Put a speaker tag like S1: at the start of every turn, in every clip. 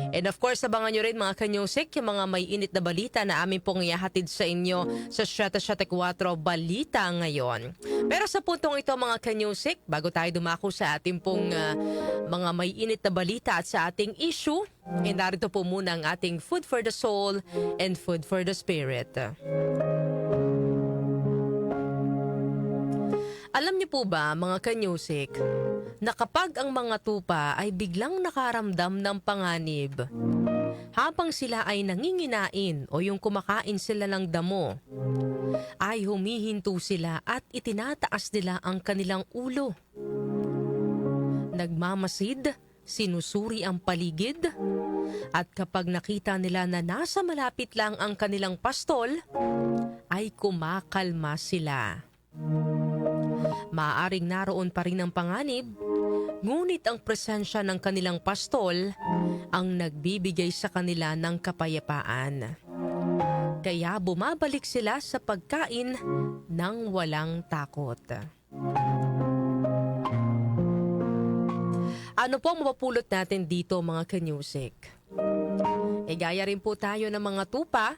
S1: And of course, abangan nyo rin mga kanyusik, yung mga may init na balita na amin pong ihahatid sa inyo sa Shata 4 Balita ngayon. Pero sa puntong ito mga kanyusik, bago tayo dumako sa ating pong mga may init na balita at sa ating issue, narito po muna ang ating Food for the Soul and Food for the Spirit. Alam niyo po ba mga kanyusik, na kapag ang mga tupa ay biglang nakaramdam ng panganib, habang sila ay nanginginain o yung kumakain sila ng damo, ay humihinto sila at itinataas nila ang kanilang ulo. Nagmamasid, sinusuri ang paligid, at kapag nakita nila na nasa malapit lang ang kanilang pastol, ay kumakalma sila. Maaaring naroon pa rin ang panganib, ngunit ang presensya ng kanilang pastol ang nagbibigay sa kanila ng kapayapaan. Kaya bumabalik sila sa pagkain ng walang takot. Ano po ang mapupulot natin dito mga kanyusik? Gaya rin po tayo ng mga tupa,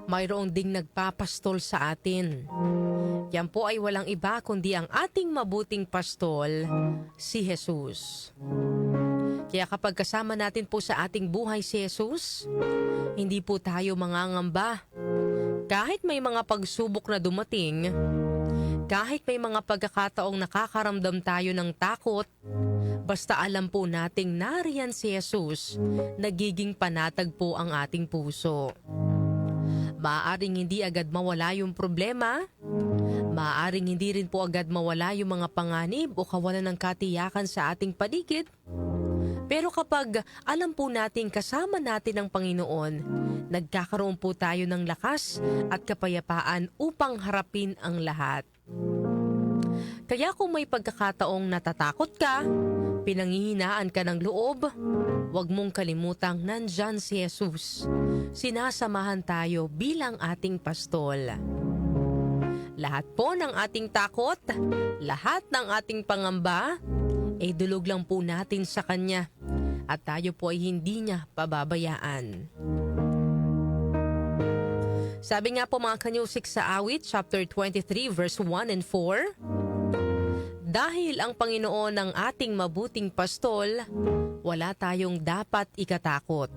S1: mayroong ding nagpapastol sa atin. Yan po ay walang iba kundi ang ating mabuting pastol, si Jesus. Kaya kapag kasama natin po sa ating buhay si Jesus, hindi po tayo mangangamba. Kahit may mga pagsubok na dumating, kahit may mga pagkakataong nakakaramdam tayo ng takot, basta alam po nating nariyan si Jesus, nagiging panatag po ang ating puso. Maaaring hindi agad mawala yung problema, maaaring hindi rin po agad mawala yung mga panganib o kawalan ng katiyakan sa ating paligid. Pero kapag alam po natin kasama natin ang Panginoon, nagkakaroon po tayo ng lakas at kapayapaan upang harapin ang lahat. Kaya kung may pagkakataong natatakot ka, pinanghihinaan ka ng loob, huwag mong kalimutang nandyan si Jesus. Sinasamahan tayo bilang ating pastol. Lahat po ng ating takot, lahat ng ating pangamba, dulog lang po natin sa Kanya at tayo po ay hindi niya pababayaan. Sabi nga po mga kanyusik sa Awit, chapter 23, verse 1 and 4, dahil ang Panginoon ang ating mabuting pastol, wala tayong dapat ikatakot.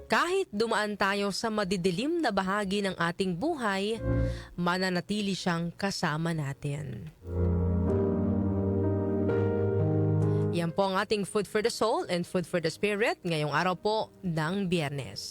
S1: Kahit dumaan tayo sa madidilim na bahagi ng ating buhay, mananatili siyang kasama natin. Yan po ang ating Food for the Soul and Food for the Spirit ngayong araw po ng Biyernes.